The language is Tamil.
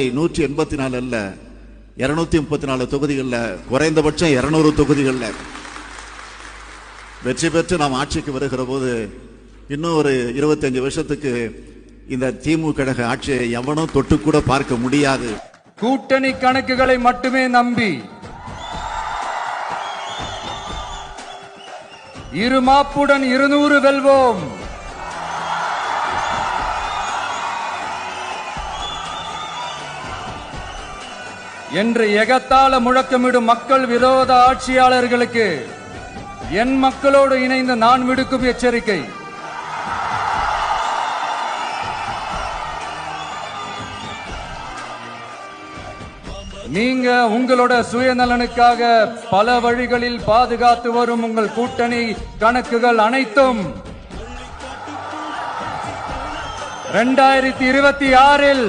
184 அல்ல, 234 தொகுதிகளில், குறைந்தபட்சம் 200 தொகுதிகளில் வெற்றி பெற்று நாம் ஆட்சிக்கு வருகிற போது இன்னும் ஒரு 25 வருஷத்துக்கு இந்த திமுக கழக ஆட்சியை எவனும் தொட்டு கூட பார்க்க முடியாது. கூட்டணி கணக்குகளை மட்டுமே நம்பி இருமாப்புடன் 200 வெல்வோம். என்று எகத்தால முழக்கமிடும் மக்கள் விரோத ஆட்சியாளர்களுக்கு என் மக்களோடு இணைந்து நான் விடுக்கும் எச்சரிக்கை. நீங்க உங்களோட சுயநலனுக்காக பல வழிகளில் பாதுகாத்து வரும் உங்கள் கூட்டணி கணக்குகள் அனைத்தும் 2026